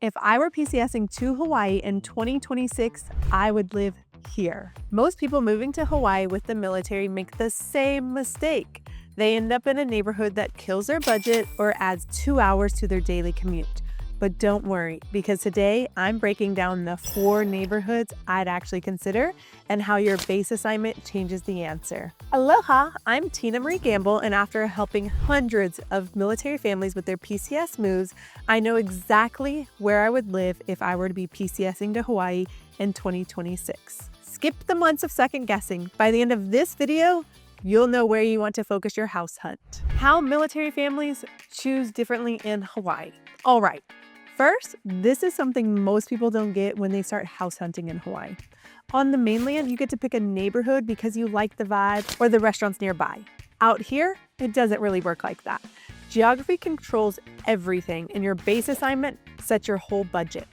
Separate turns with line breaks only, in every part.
If I were PCSing to Hawaii in 2026, I would live here. Most people moving to Hawaii with the military make the same mistake. They end up in a neighborhood that kills their budget or adds 2 hours to their daily commute. But don't worry, because today I'm breaking down the 4 neighborhoods I'd actually consider and how your base assignment changes the answer. Aloha, I'm Tina Marie Gamble, and after helping hundreds of military families with their PCS moves, I know exactly where I would live if I were to be PCSing to Hawaii in 2026. Skip the months of second guessing. By the end of this video, you'll know where you want to focus your house hunt. How military families choose differently in Hawaii. All right. First, this is something most people don't get when they start house hunting in Hawaii. On the mainland, you get to pick a neighborhood because you like the vibe or the restaurants nearby. Out here, it doesn't really work like that. Geography controls everything, and your base assignment sets your whole budget.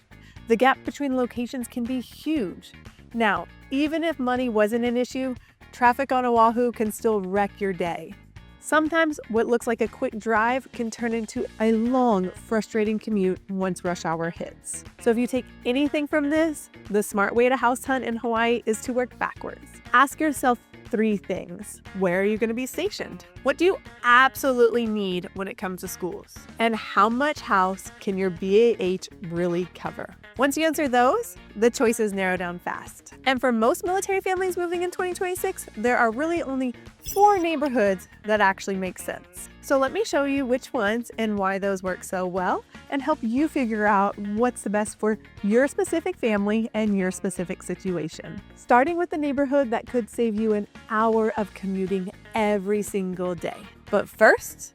The gap between locations can be huge. Now, even if money wasn't an issue, traffic on Oahu can still wreck your day. Sometimes what looks like a quick drive can turn into a long, frustrating commute once rush hour hits. So if you take anything from this, the smart way to house hunt in Hawaii is to work backwards. Ask yourself 3 things. Where are you going to be stationed? What do you absolutely need when it comes to schools? And how much house can your BAH really cover? Once you answer those, the choices narrow down fast. And for most military families moving in 2026, there are really only 4 neighborhoods that actually make sense. So let me show you which ones and why those work so well and help you figure out what's the best for your specific family and your specific situation. Starting with the neighborhood that could save you an hour of commuting every single day. But first,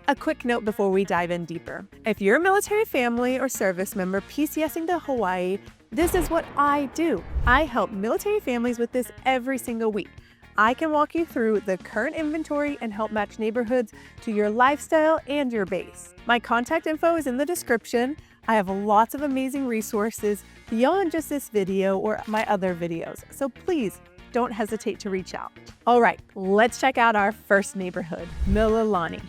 a quick note before we dive in deeper. If you're a military family or service member PCSing to Hawaii, this is what I do. I help military families with this every single week. I can walk you through the current inventory and help match neighborhoods to your lifestyle and your base. My contact info is in the description. I have lots of amazing resources beyond just this video or my other videos, so please don't hesitate to reach out. All right, let's check out our first neighborhood, Mililani,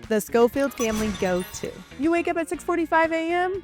the Schofield family go-to. You wake up at 6:45 a.m.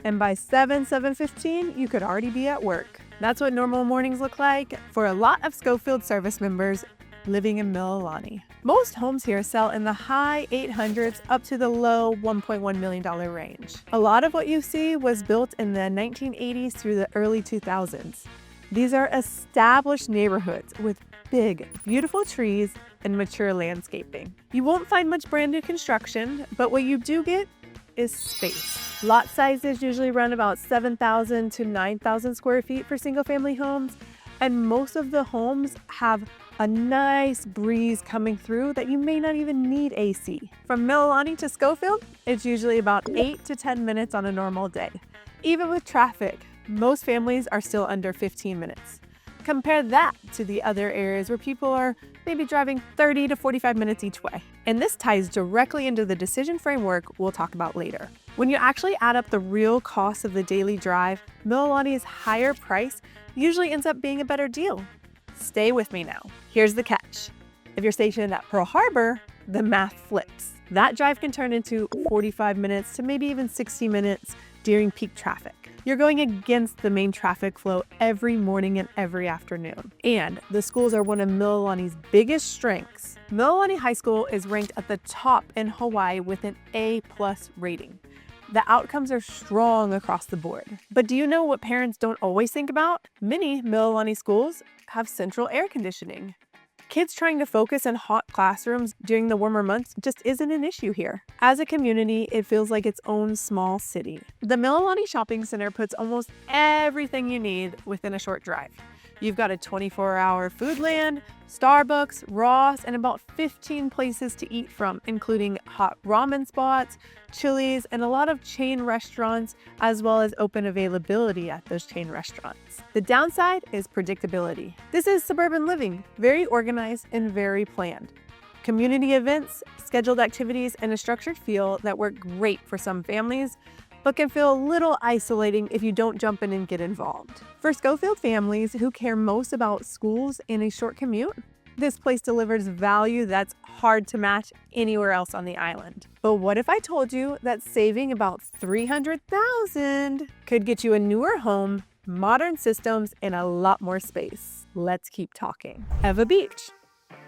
and by 7:15, you could already be at work. That's what normal mornings look like for a lot of Schofield service members living in Mililani. Most homes here sell in the high 800s up to the low $1.1 million range. A lot of what you see was built in the 1980s through the early 2000s. These are established neighborhoods with big, beautiful trees and mature landscaping. You won't find much brand new construction, but what you do get is space. Lot sizes usually run about 7,000 to 9,000 square feet for single family homes, and most of the homes have a nice breeze coming through that you may not even need AC. From Mililani to Schofield, it's usually about 8 to 10 minutes on a normal day. Even with traffic, most families are still under 15 minutes. Compare that to the other areas where people are maybe driving 30 to 45 minutes each way. And this ties directly into the decision framework we'll talk about later. When you actually add up the real cost of the daily drive, Mililani's higher price usually ends up being a better deal. Stay with me now. Here's the catch. If you're stationed at Pearl Harbor, the math flips. That drive can turn into 45 minutes to maybe even 60 minutes during peak traffic. You're going against the main traffic flow every morning and every afternoon. And the schools are one of Mililani's biggest strengths. Mililani High School is ranked at the top in Hawaii with an A+ rating. The outcomes are strong across the board. But do you know what parents don't always think about? Many Mililani schools have central air conditioning. Kids trying to focus in hot classrooms during the warmer months just isn't an issue here. As a community, it feels like its own small city. The Mililani Shopping Center puts almost everything you need within a short drive. You've got a 24-hour Foodland, Starbucks, Ross, and about 15 places to eat from, including hot ramen spots, Chili's, and a lot of chain restaurants, as well as open availability at those chain restaurants. The downside is predictability. This is suburban living, very organized and very planned. Community events, scheduled activities, and a structured feel that work great for some families, but can feel a little isolating if you don't jump in and get involved. For Schofield families who care most about schools and a short commute, this place delivers value that's hard to match anywhere else on the island. But what if I told you that saving about $300,000 could get you a newer home, modern systems, and a lot more space? Let's keep talking. Ewa Beach.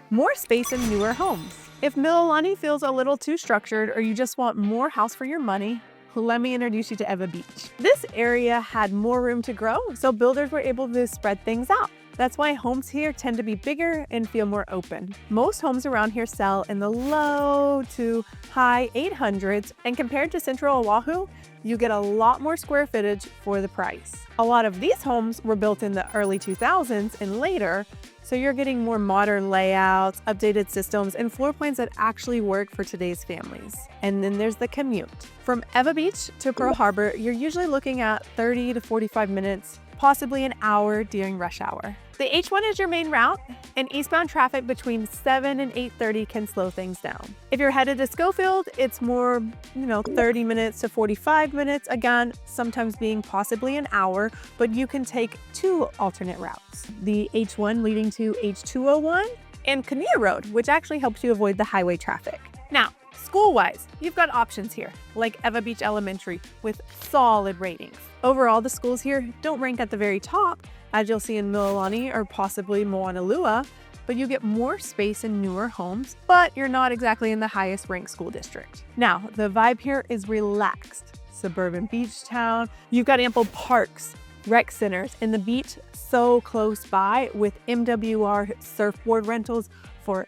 More space and newer homes. If Mililani feels a little too structured or you just want more house for your money, let me introduce you to Ewa Beach. This area had more room to grow, so builders were able to spread things out. That's why homes here tend to be bigger and feel more open. Most homes around here sell in the low to high 800s, and compared to Central Oahu, you get a lot more square footage for the price. A lot of these homes were built in the early 2000s and later, so you're getting more modern layouts, updated systems, and floor plans that actually work for today's families. And then there's the commute. From Ewa Beach to Pearl Harbor, you're usually looking at 30 to 45 minutes, possibly an hour during rush hour. The H1 is your main route, and eastbound traffic between 7 and 8:30 can slow things down. If you're headed to Schofield, it's more, 30 minutes to 45 minutes, again, sometimes being possibly an hour, but you can take 2 alternate routes. The H1 leading to H201 and Kinea Road, which actually helps you avoid the highway traffic. Now, school-wise, you've got options here, like Ewa Beach Elementary with solid ratings. Overall, the schools here don't rank at the very top, as you'll see in Mililani or possibly Moanalua, but you get more space in newer homes, but you're not exactly in the highest ranked school district. Now, the vibe here is relaxed. Suburban beach town, you've got ample parks, rec centers, and the beach so close by with MWR surfboard rentals for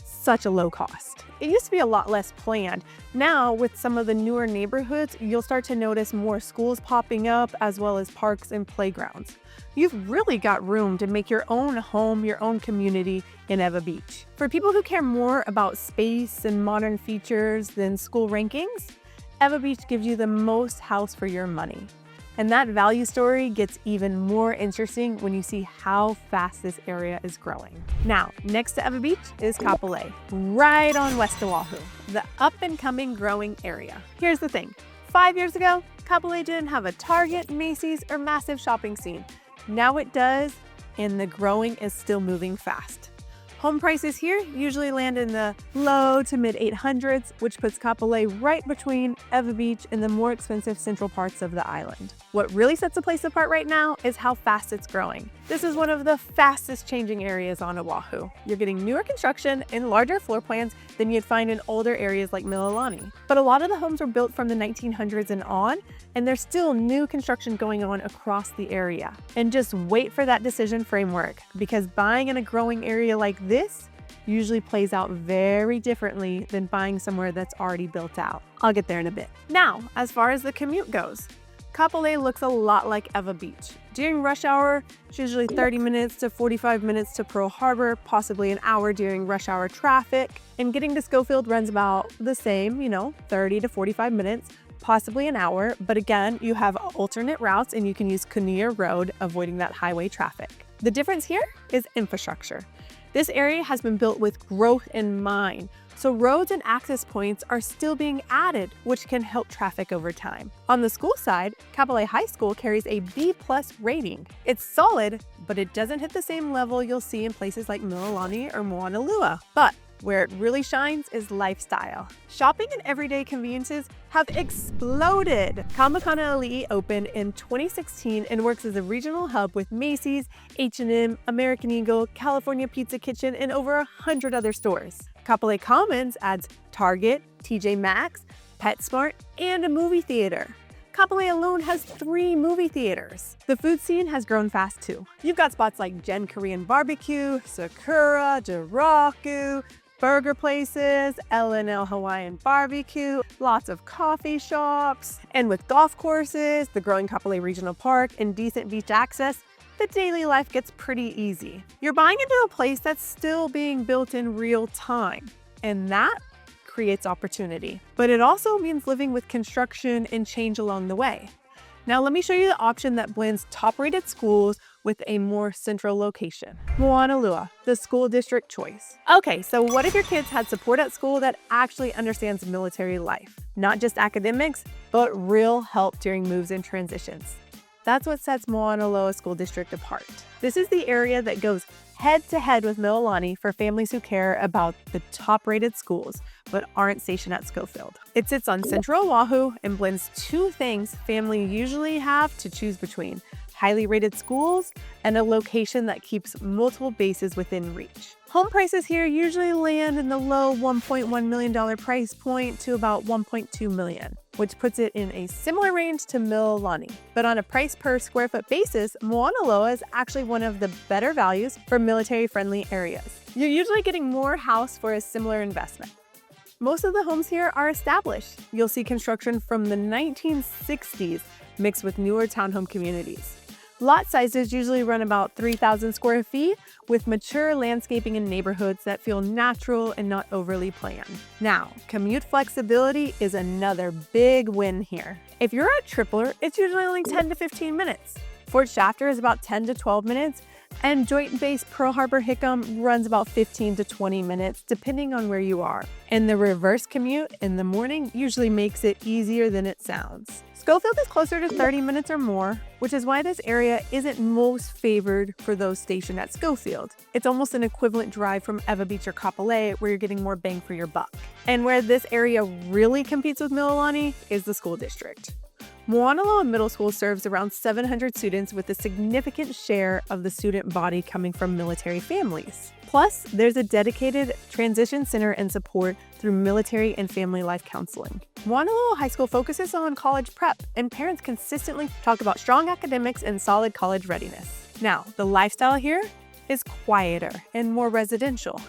such a low cost. It used to be a lot less planned. Now, with some of the newer neighborhoods, you'll start to notice more schools popping up as well as parks and playgrounds. You've really got room to make your own home, your own community in Ewa Beach. For people who care more about space and modern features than school rankings, Ewa Beach gives you the most house for your money. And that value story gets even more interesting when you see how fast this area is growing. Now, next to Ewa Beach is Kapolei, right on West Oahu, the up-and-coming growing area. Here's the thing. 5 years ago, Kapolei didn't have a Target, Macy's, or massive shopping scene. Now it does, and the growing is still moving fast. Home prices here usually land in the low to mid 800s, which puts Kapolei right between Ewa Beach and the more expensive central parts of the island. What really sets the place apart right now is how fast it's growing. This is one of the fastest changing areas on Oahu. You're getting newer construction and larger floor plans than you'd find in older areas like Mililani. But a lot of the homes were built from the 1900s and on, and there's still new construction going on across the area. And just wait for that decision framework, because buying in a growing area like this usually plays out very differently than buying somewhere that's already built out. I'll get there in a bit. Now, as far as the commute goes, Kapolei looks a lot like Ewa Beach. During rush hour, it's usually 30 minutes to 45 minutes to Pearl Harbor, possibly an hour during rush hour traffic. And getting to Schofield runs about the same, 30 to 45 minutes, possibly an hour. But again, you have alternate routes and you can use Kinea Road, avoiding that highway traffic. The difference here is infrastructure. This area has been built with growth in mind, so roads and access points are still being added, which can help traffic over time. On the school side, Kapolei High School carries a B+ rating. It's solid, but it doesn't hit the same level you'll see in places like Mililani or Moanalua. But where it really shines is lifestyle. Shopping and everyday conveniences have exploded. Kamikana opened in 2016 and works as a regional hub with Macy's, H&M, American Eagle, California Pizza Kitchen, and over 100 other stores. Kapolei Commons adds Target, TJ Maxx, PetSmart, and a movie theater. Kapolei alone has 3 movie theaters. The food scene has grown fast too. You've got spots like Gen Korean Barbecue, Sakura, Jiraku, burger places, L&L Hawaiian Barbecue, lots of coffee shops, and with golf courses, the growing Kapolei Regional Park, and decent beach access, the daily life gets pretty easy. You're buying into a place that's still being built in real time, and that creates opportunity. But it also means living with construction and change along the way. Now let me show you the option that blends top-rated schools with a more central location. Moanalua, the school district choice. Okay, so what if your kids had support at school that actually understands military life? Not just academics, but real help during moves and transitions. That's what sets Mauna Loa School District apart. This is the area that goes head-to-head with Mililani for families who care about the top-rated schools but aren't stationed at Schofield. It sits on Central Oahu and blends two things families usually have to choose between: highly rated schools and a location that keeps multiple bases within reach. Home prices here usually land in the low $1.1 million price point to about $1.2 million, which puts it in a similar range to Mililani. But on a price per square foot basis, Mauna Loa is actually one of the better values for military-friendly areas. You're usually getting more house for a similar investment. Most of the homes here are established. You'll see construction from the 1960s mixed with newer townhome communities. Lot sizes usually run about 3,000 square feet with mature landscaping in neighborhoods that feel natural and not overly planned. Now, commute flexibility is another big win here. If you're a tripler, it's usually only 10 to 15 minutes. Fort Shafter is about 10 to 12 minutes, and Joint Base Pearl Harbor Hickam runs about 15 to 20 minutes, depending on where you are. And the reverse commute in the morning usually makes it easier than it sounds. Schofield is closer to 30 minutes or more, which is why this area isn't most favored for those stationed at Schofield. It's almost an equivalent drive from Ewa Beach or Kapolei, where you're getting more bang for your buck. And where this area really competes with Mililani is the school district. Mauna Loa Middle School serves around 700 students, with a significant share of the student body coming from military families. Plus, there's a dedicated transition center and support through military and family life counseling. Mauna Loa High School focuses on college prep, and parents consistently talk about strong academics and solid college readiness. Now, the lifestyle here is quieter and more residential.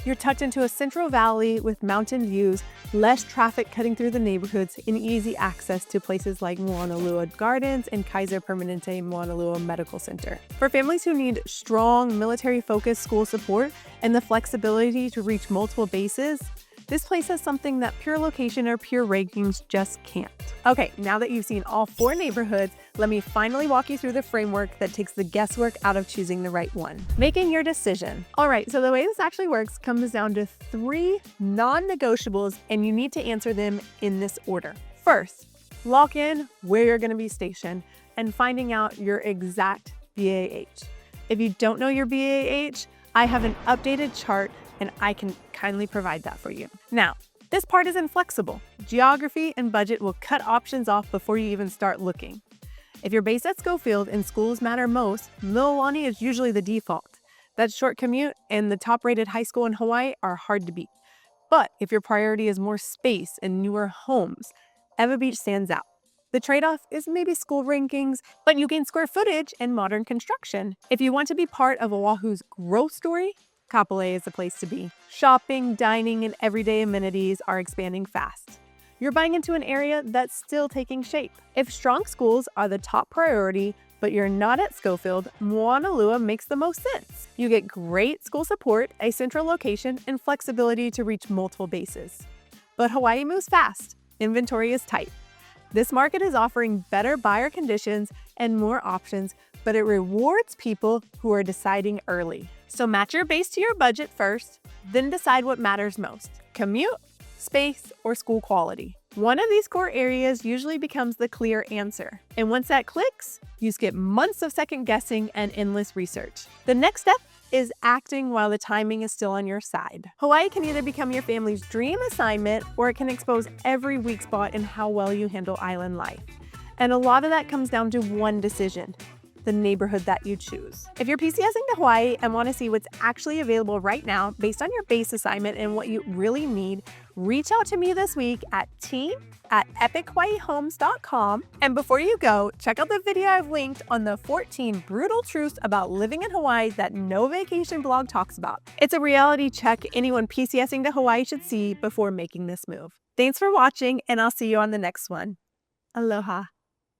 You're tucked into a central valley with mountain views, less traffic cutting through the neighborhoods, and easy access to places like Mauna Loa Gardens and Kaiser Permanente Mauna Loa Medical Center. For families who need strong military-focused school support and the flexibility to reach multiple bases, this place has something that pure location or pure rankings just can't. Okay, now that you've seen all 4 neighborhoods, let me finally walk you through the framework that takes the guesswork out of choosing the right one. Making your decision. All right, so the way this actually works comes down to 3 non-negotiables, and you need to answer them in this order. First, lock in where you're going to be stationed and finding out your exact BAH. If you don't know your BAH, I have an updated chart and I can kindly provide that for you. Now, this part is inflexible. Geography and budget will cut options off before you even start looking. If you're based at Schofield and schools matter most, Mililani is usually the default. That short commute and the top-rated high school in Hawaii are hard to beat. But if your priority is more space and newer homes, Ewa Beach stands out. The trade-off is maybe school rankings, but you gain square footage and modern construction. If you want to be part of Oahu's growth story, Kapolei is the place to be. Shopping, dining, and everyday amenities are expanding fast. You're buying into an area that's still taking shape. If strong schools are the top priority, but you're not at Schofield, Mauna Loa makes the most sense. You get great school support, a central location, and flexibility to reach multiple bases. But Hawaii moves fast. Inventory is tight. This market is offering better buyer conditions and more options, but it rewards people who are deciding early. So match your base to your budget first, then decide what matters most: commute, space, or school quality. One of these core areas usually becomes the clear answer. And once that clicks, you skip months of second guessing and endless research. The next step is acting while the timing is still on your side. Hawaii can either become your family's dream assignment, or it can expose every weak spot in how well you handle island life. And a lot of that comes down to one decision: the neighborhood that you choose. If you're PCSing to Hawaii and want to see what's actually available right now based on your base assignment and what you really need, reach out to me this week at team@epichawaiihomes.com. And before you go, check out the video I've linked on the 14 brutal truths about living in Hawaii that no vacation blog talks about. It's a reality check anyone PCSing to Hawaii should see before making this move. Thanks for watching, and I'll see you on the next one. Aloha.